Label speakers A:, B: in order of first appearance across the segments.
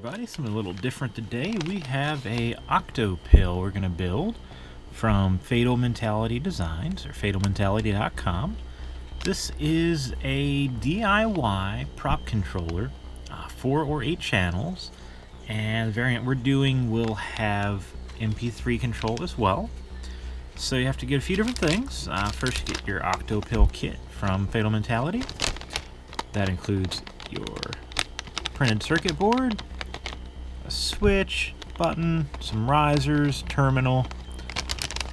A: everybody, something a little different today. We have a Octopill we're going to build from Fatal Mentality Designs, or fatalmentality.com. This is a DIY prop controller, 4 or 8 channels, and the variant we're doing will have MP3 control as well. So you have to get a few different things. First, you get your Octopill kit from Fatal Mentality. That includes your printed circuit board, a switch, button, some risers, terminal.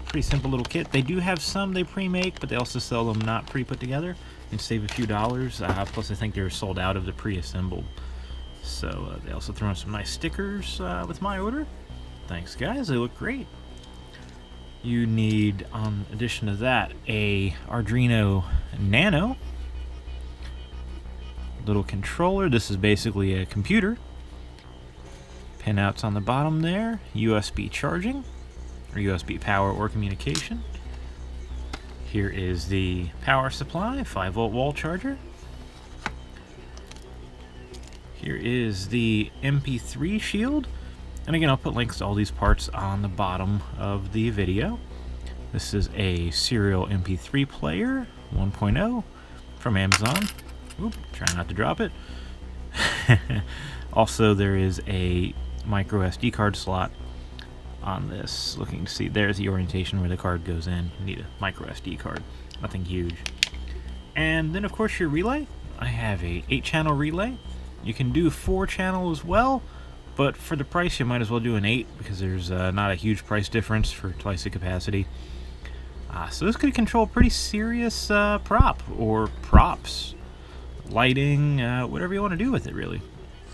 A: Pretty simple little kit. They do have some they pre-make, but they also sell them not pre-put together. You can save a few dollars. Plus, I think they're sold out of the pre-assembled. So they also throw in some nice stickers with my order. Thanks, guys. They look great. You need, in addition to that, a Arduino Nano little controller. This is basically a computer. Pinouts on the bottom there. USB charging, or USB power or communication. Here is the power supply, 5-volt wall charger. Here is the MP3 shield. And again, I'll put links to all these parts on the bottom of the video. This is a serial MP3 player 1.0 from Amazon. Oop, try not to drop it. Also, there is a micro SD card slot on this. Looking to see, there's the orientation where the card goes in. You need a micro SD card, nothing huge. And then, of course, your relay. I have a 8-channel relay. You can do 4-channel as well, but for the price, you might as well do an 8 because there's not a huge price difference for twice the capacity. So this could control pretty serious prop or props. Lighting, whatever you want to do with it, really.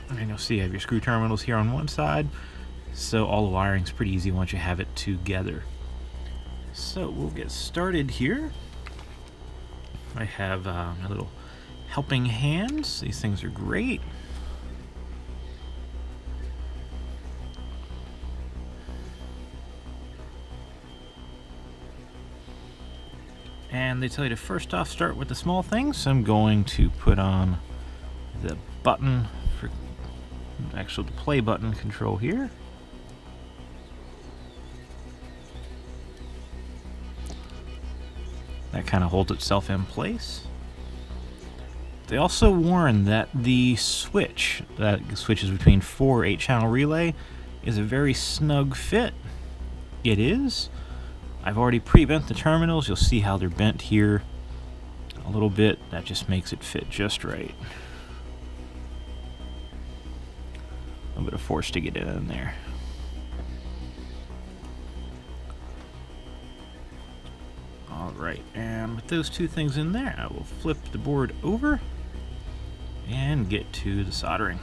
A: And you'll see you have your screw terminals here on one side, so all the wiring's pretty easy once you have it together. So we'll get started here. I have my little helping hands. These things are great. And they tell you to first off start with the small things. So I'm going to put on the button for actually the play button control here. That kind of holds itself in place. They also warn that the switch that switches between 4 8-channel relay is a very snug fit. It is. I've already pre-bent the terminals. You'll see how they're bent here a little bit. That just makes it fit just right. A little bit of force to get it in there. Alright, and with those two things in there, I will flip the board over and get to the soldering.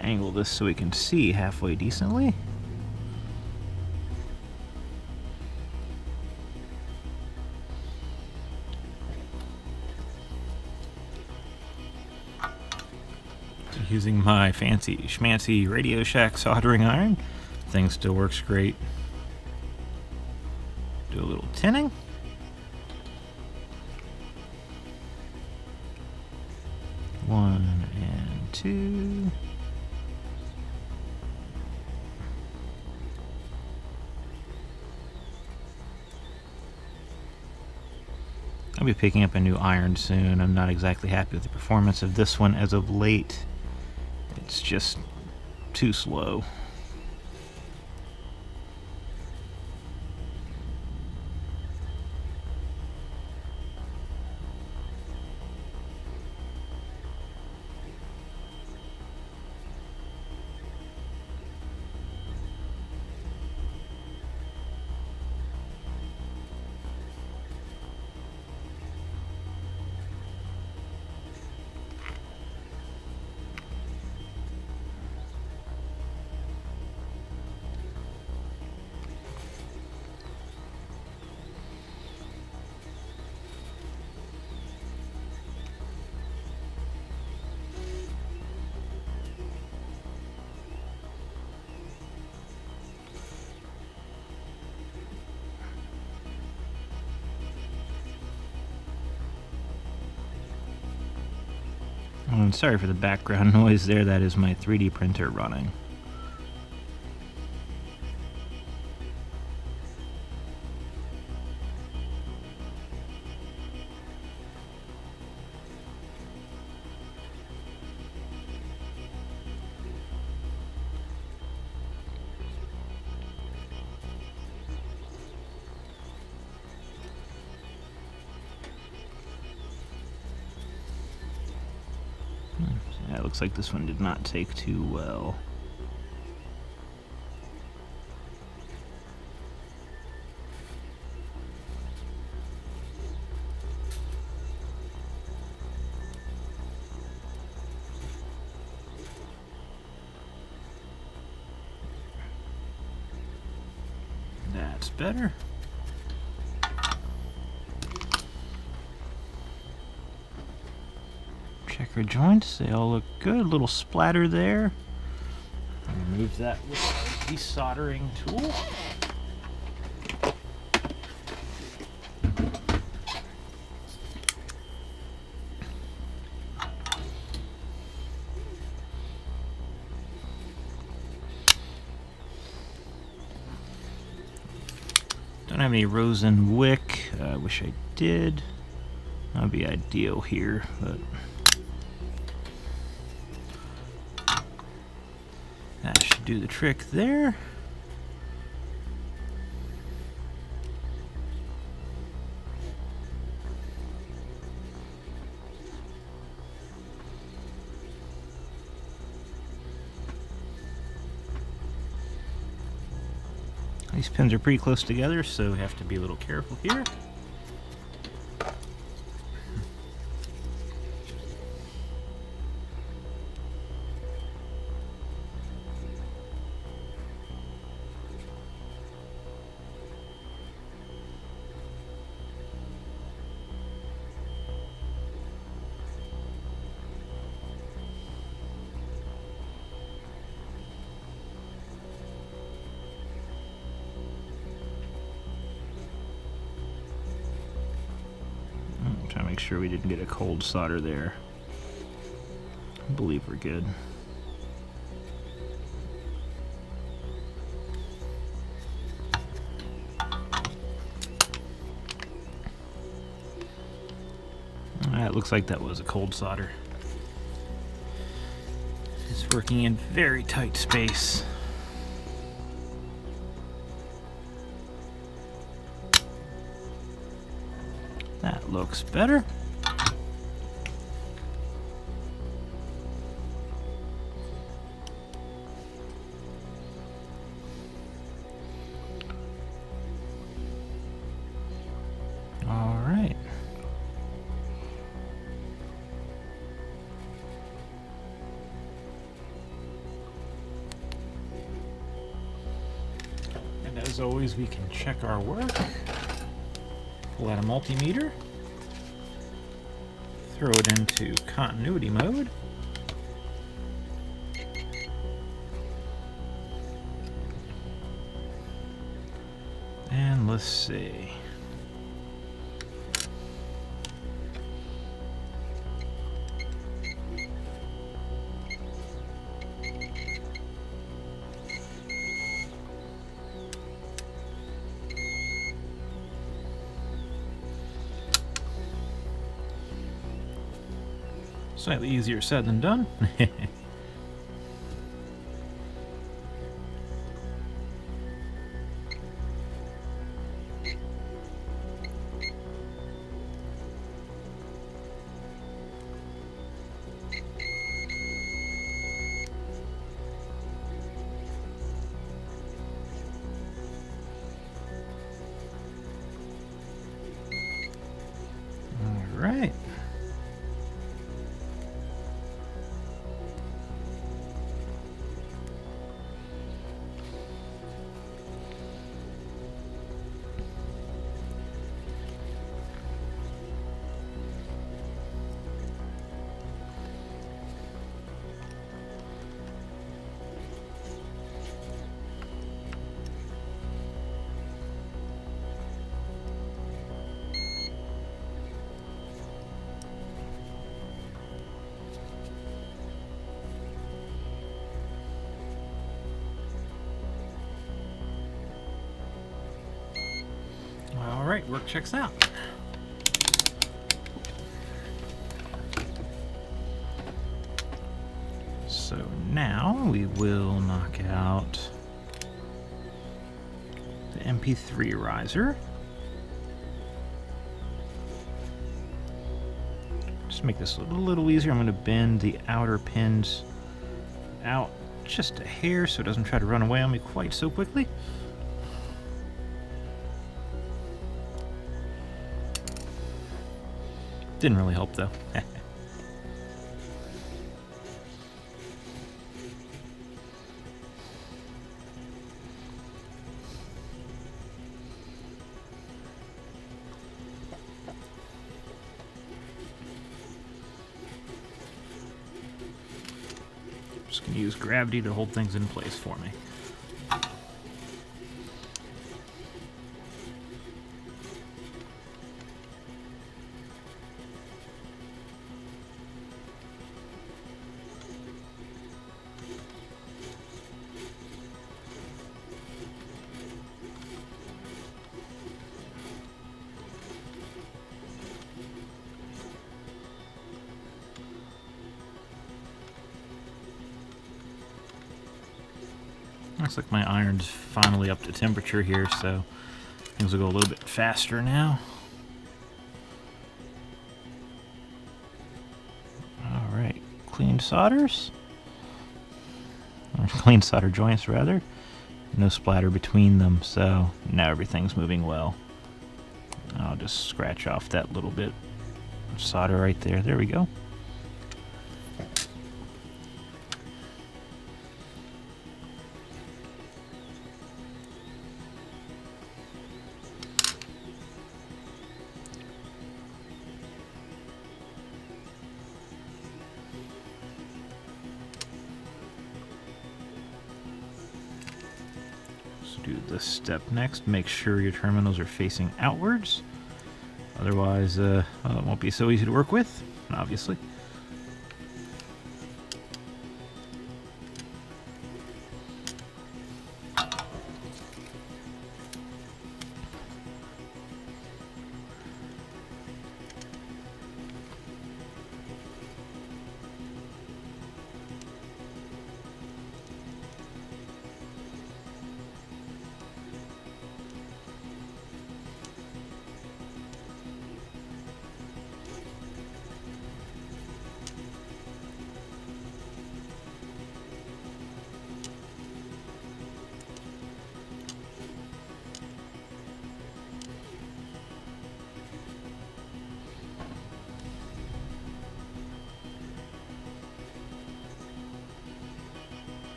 A: Angle this so we can see halfway decently. Using my fancy schmancy Radio Shack soldering iron, thing still works great. Do a little tinning. One and two. I'll be picking up a new iron soon. I'm not exactly happy with the performance of this one as of late. It's just too slow. And sorry for the background noise there, that is my 3D printer running. Yeah, it looks like this one did not take too well. That's better. Checker joints, they all look good. Little splatter there. Remove that with a desoldering tool. Don't have any rosin wick. I wish I did. That would be ideal here, but that should do the trick there. These pins are pretty close together, so we have to be a little careful here. Trying to make sure we didn't get a cold solder there. I believe we're good. It looks like that was a cold solder. It's working in very tight space. That looks better. All right. And as always, we can check our work. Pull out a multimeter, throw it into continuity mode, and let's see. Slightly easier said than done. All right. Alright, work checks out. So now we will knock out the MP3 riser. Just to make this a little easier, I'm going to bend the outer pins out just a hair so it doesn't try to run away on me quite so quickly. Didn't really help though. Just gonna use gravity to hold things in place for me. Looks like my iron's finally up to temperature here, so things will go a little bit faster now. Alright, clean solders. Or clean solder joints, rather. No splatter between them, so now everything's moving well. I'll just scratch off that little bit of solder right there. There we go. Do this step next. Make sure your terminals are facing outwards. Otherwise, well, it won't be so easy to work with, obviously.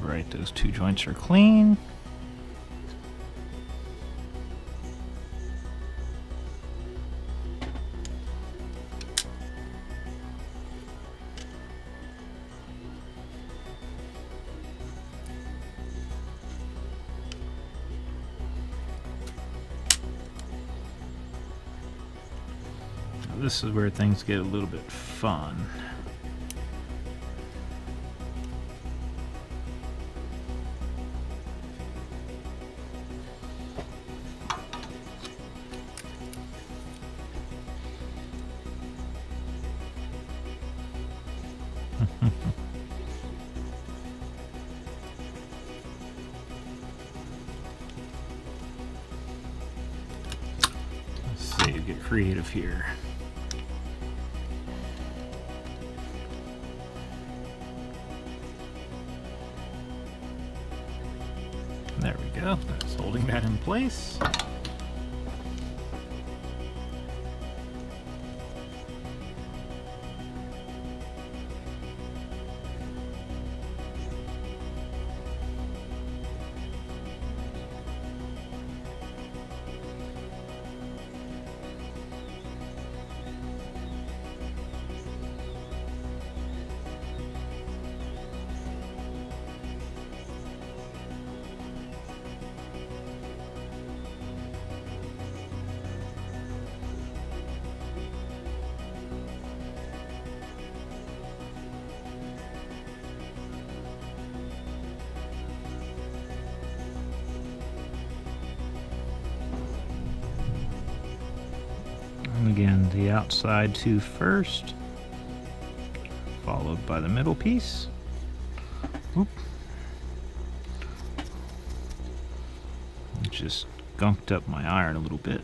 A: Alright, those two joints are clean. Now this is where things get a little bit fun. Let's see, get creative here. There we go. That's holding that in place. Again, the outside two first, followed by the middle piece. Oop. Just gunked up my iron a little bit.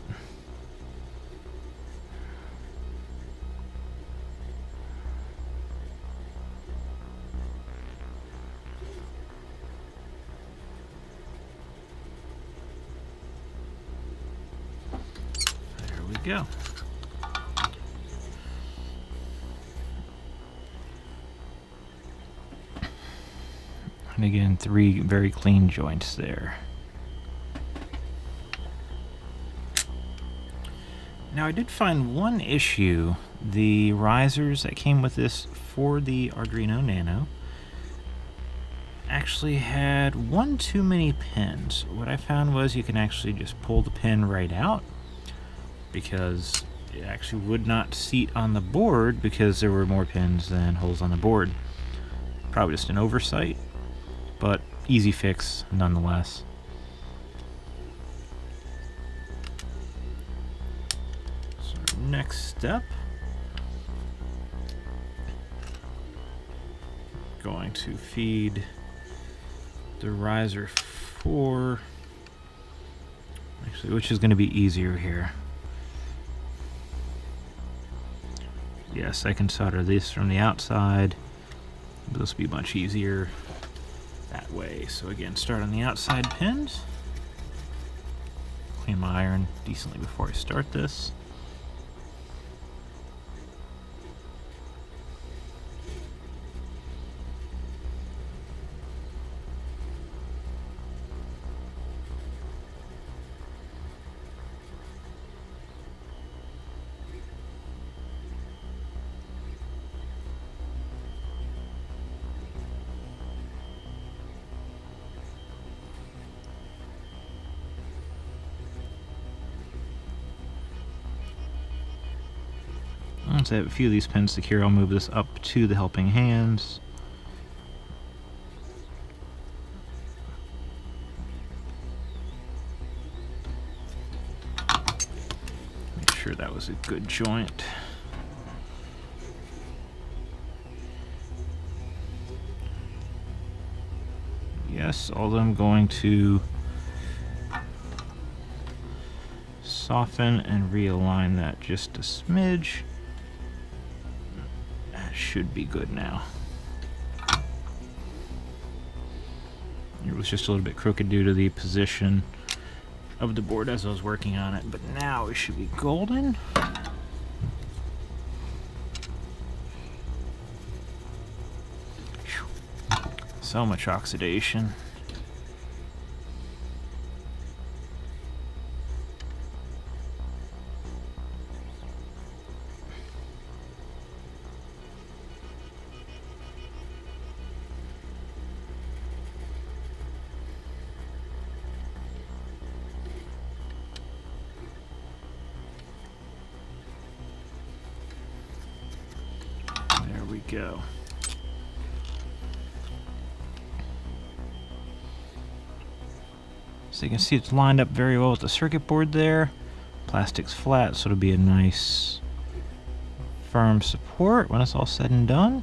A: There we go. And again, three very clean joints there. Now I did find one issue. The risers that came with this for the Arduino Nano actually had one too many pins. What I found was you can actually just pull the pin right out because it actually would not seat on the board because there were more pins than holes on the board. Probably just an oversight, but easy fix nonetheless. Next step, going to feed the riser 4, actually, which is going to be easier here. Yes, I can solder this from the outside, but this will be much easier that way. So again, start on the outside pins, clean my iron decently before I start this. Once I have a few of these pins secure, I'll move this up to the helping hands. Make sure that was a good joint. Yes, although I'm going to soften and realign that just a smidge. Should be good now. It was just a little bit crooked due to the position of the board as I was working on it, but now it should be golden. So much oxidation. Go. So you can see it's lined up very well with the circuit board there. Plastic's flat, so it'll be a nice firm support when it's all said and done.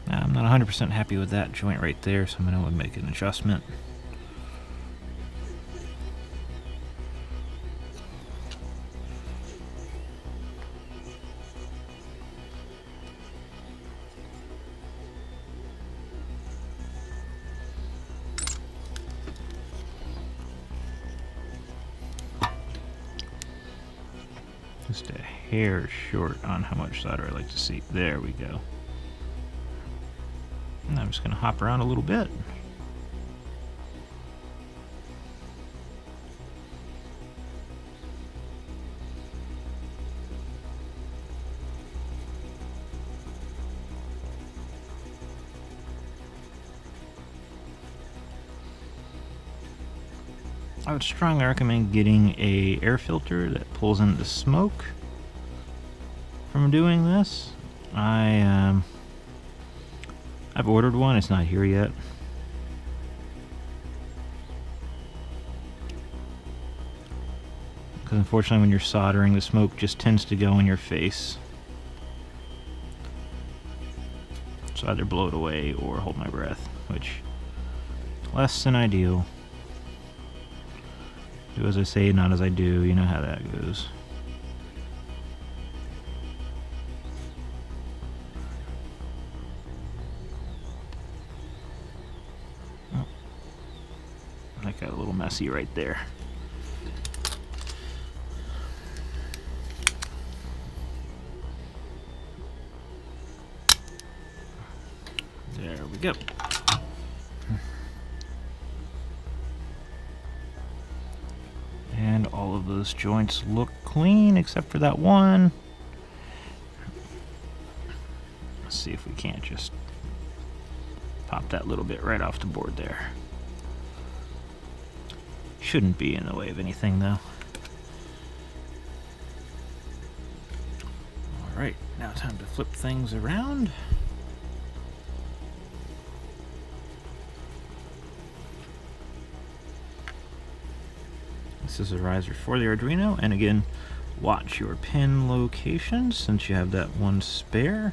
A: Now, I'm not 100% happy with that joint right there, so I'm going to make an adjustment. Just a hair short on how much solder I like to see. There we go. And I'm just going to hop around a little bit. I would strongly recommend getting a air filter that pulls in the smoke from doing this. I've ordered one, it's not here yet. because unfortunately when you're soldering, the smoke just tends to go in your face. So either blow it away or hold my breath, which is less than ideal. Do as I say, not as I do. You know how that goes. Oh, that got a little messy right there. There we go. And all of those joints look clean except for that one. Let's see if we can't just pop that little bit right off the board there. Shouldn't be in the way of anything though. Alright, now time to flip things around. This is a riser for the Arduino, and again, watch your pin location since you have that one spare.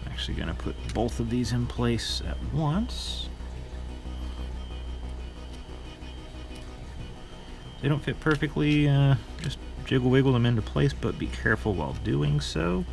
A: I'm actually going to put both of these in place at once. They don't fit perfectly, just jiggle wiggle them into place, but be careful while doing so.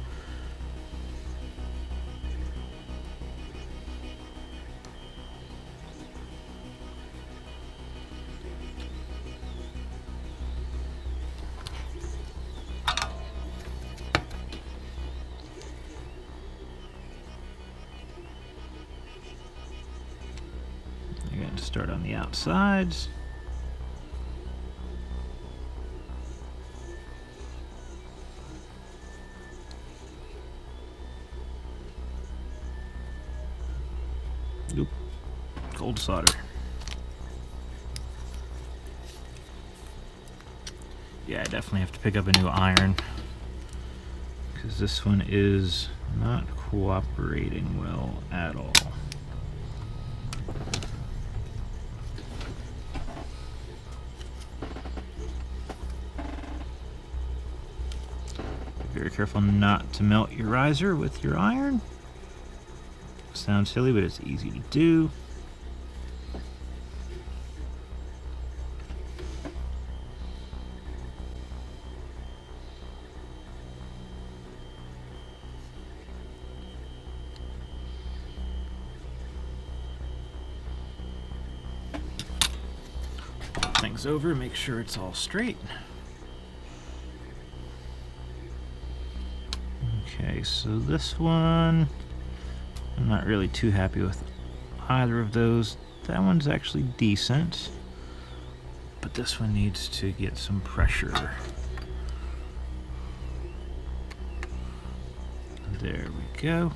A: Start on the outsides. Oop. Cold solder. Yeah, I definitely have to pick up a new iron because this one is not cooperating well at all. Very careful not to melt your riser with your iron. Sounds silly, but it's easy to do. Flip things over, make sure it's all straight. Okay, so this one, I'm not really too happy with either of those. That one's actually decent, but this one needs to get some pressure. There we go.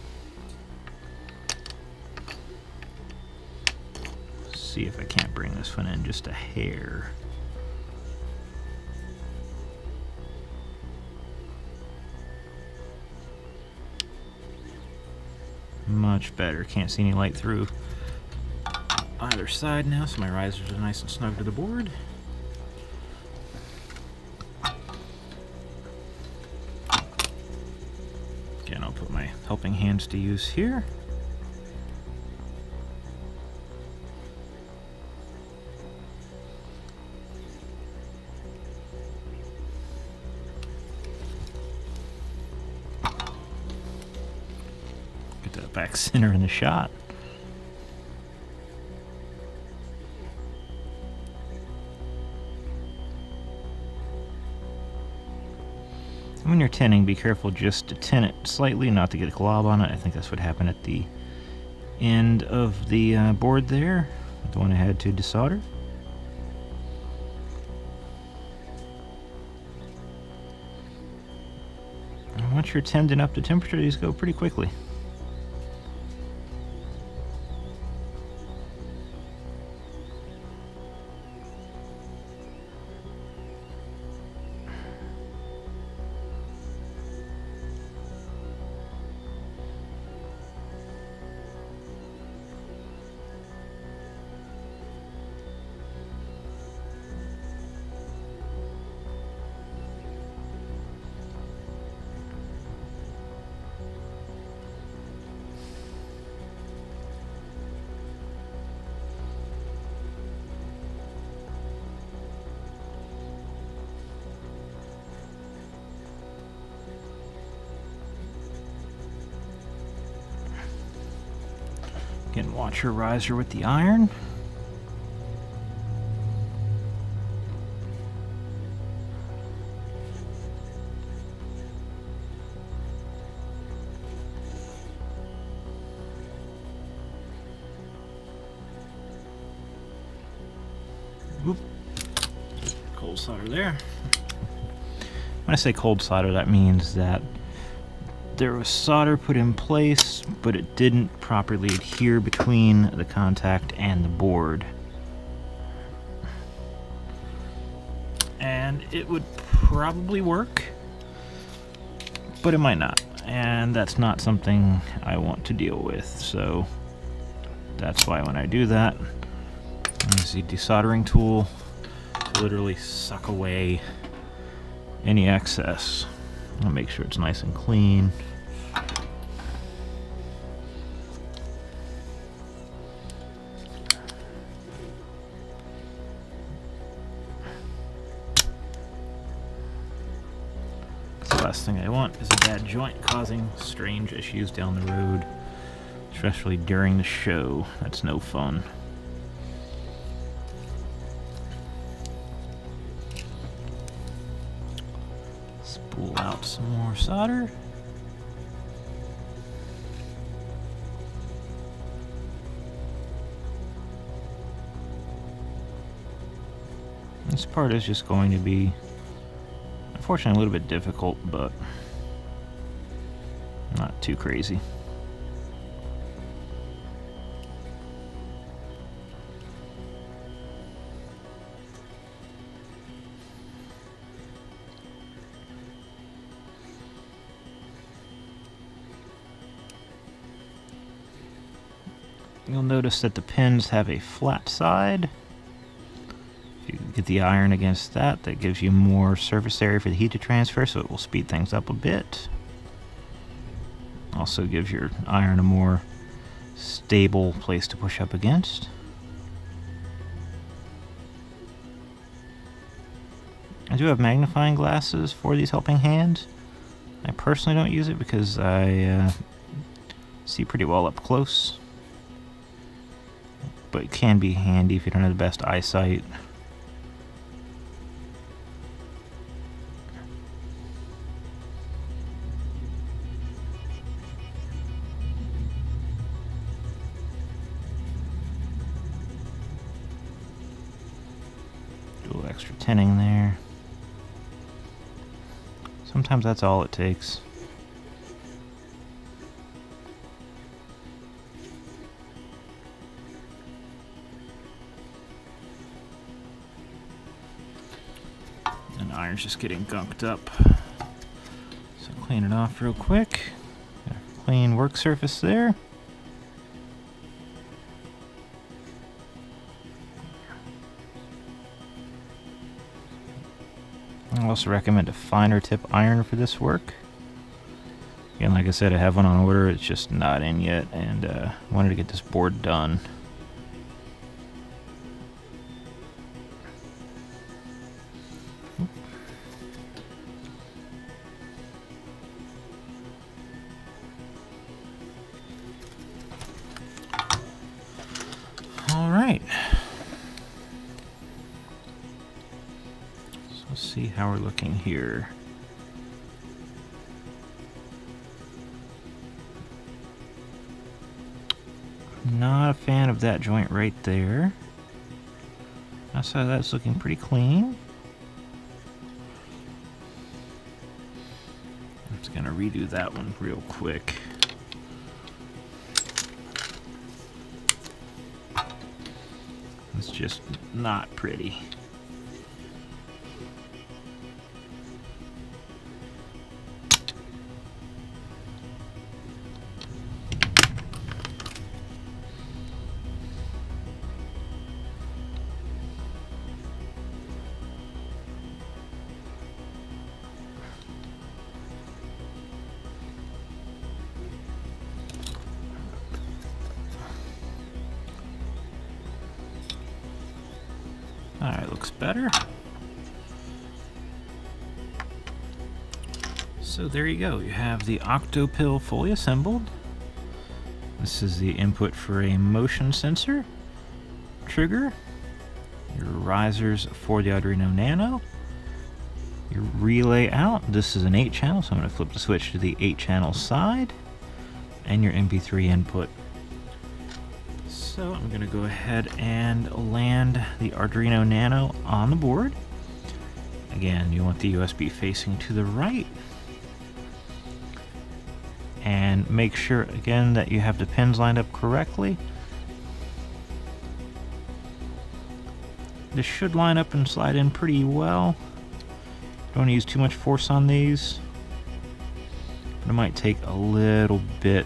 A: See if I can't bring this one in just a hair. Much better. Can't see any light through either side now, so my risers are nice and snug to the board. Again, I'll put my helping hands to use here. Back center in the shot. When you're tinning, be careful just to tin it slightly, not to get a glob on it. I think that's what happened at the end of the board there, the one I had to desolder. And once you're tinned up to temperature, these go pretty quickly. Again, watch your riser with the iron. Oop. Cold solder there. When I say cold solder, that means that there was solder put in place, but it didn't properly adhere between the contact and the board. And it would probably work, but it might not. And that's not something I want to deal with. So that's why when I do that, I use the desoldering tool to literally suck away any excess. I'll make sure it's nice and clean. The last thing I want is a bad joint causing strange issues down the road, especially during the show. That's no fun. Spool out some more solder. This part is just going to be, unfortunately, a little bit difficult, but not too crazy. You'll notice that the pins have a flat side. If you get the iron against that, that gives you more surface area for the heat to transfer, so it will speed things up a bit. Also gives your iron a more stable place to push up against. I do have magnifying glasses for these helping hands. I personally don't use it because I see pretty well up close. But it can be handy if you don't have the best eyesight. Do a little extra tinning there. Sometimes that's all it takes. Iron's just getting gunked up, so clean it off real quick. Got a clean work surface there. I also recommend a finer tip iron for this work. Again, like I said, I have one on order. It's just not in yet, and wanted to get this board done. Alright, so let's see how we're looking here. Not a fan of that joint right there. Outside of that, it's looking pretty clean. I'm just going to redo that one real quick. It's just not pretty. Alright, looks better. So there you go. You have the Octopill fully assembled. This is the input for a motion sensor trigger, your risers for the Arduino Nano, your relay out. This is an 8-channel, so I'm going to flip the switch to the 8-channel side, and your MP3 input. So I'm going to go ahead and land the Arduino Nano on the board. Again, you want the USB facing to the right. And make sure, again, that you have the pins lined up correctly. This should line up and slide in pretty well. Don't want to use too much force on these. But it might take a little bit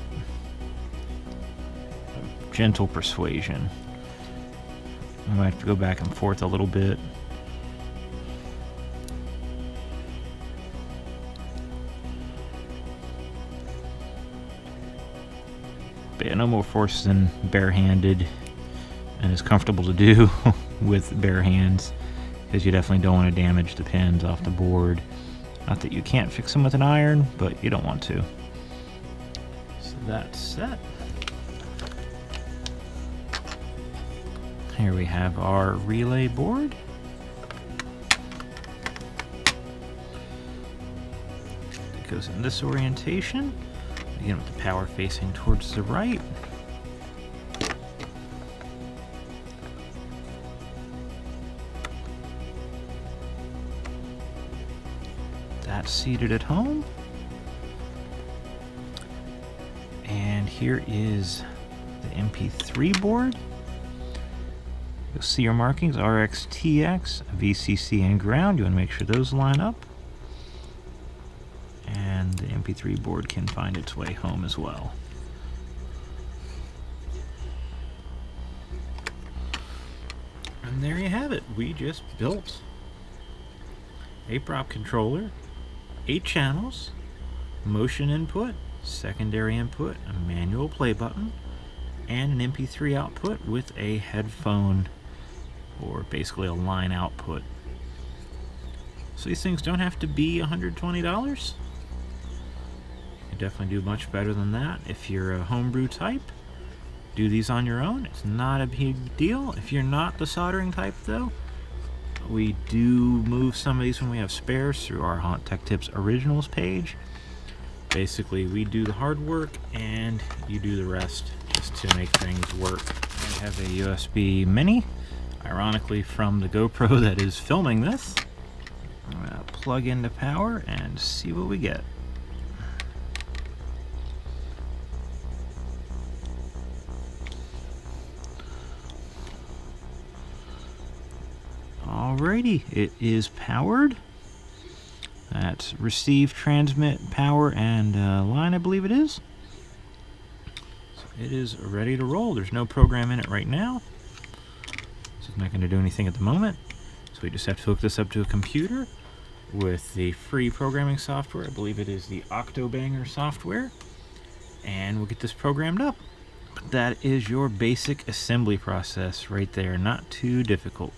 A: of gentle persuasion. I might have to go back and forth a little bit. But yeah, no more force than barehanded, and it's comfortable to do with bare hands, because you definitely don't want to damage the pins off the board. Not that you can't fix them with an iron, but you don't want to. So that's set. Here we have our relay board. It goes in this orientation. Again, with the power facing towards the right. That's seated at home. And here is the MP3 board. You'll see your markings, RX, TX, VCC, and ground. You want to make sure those line up. And the MP3 board can find its way home as well. And there you have it. We just built a prop controller, 8 channels, motion input, secondary input, a manual play button, and an MP3 output with a headphone, or basically a line output. So these things don't have to be $120. You definitely do much better than that. If you're a homebrew type, do these on your own. It's not a big deal. If you're not the soldering type, though, we do move some of these when we have spares through our Haunt Tech Tips Originals page. Basically, we do the hard work and you do the rest just to make things work. I have a USB Mini, ironically from the GoPro that is filming this. I'm gonna plug into power and see what we get. Alrighty, it is powered. That's receive, transmit, power, and line, I believe it is. So it is ready to roll. There's no program in it right now, so it's not going to do anything at the moment. So we just have to hook this up to a computer with the free programming software. I believe it is the Octobanger software, and we'll get this programmed up. But that is your basic assembly process right there. Not too difficult.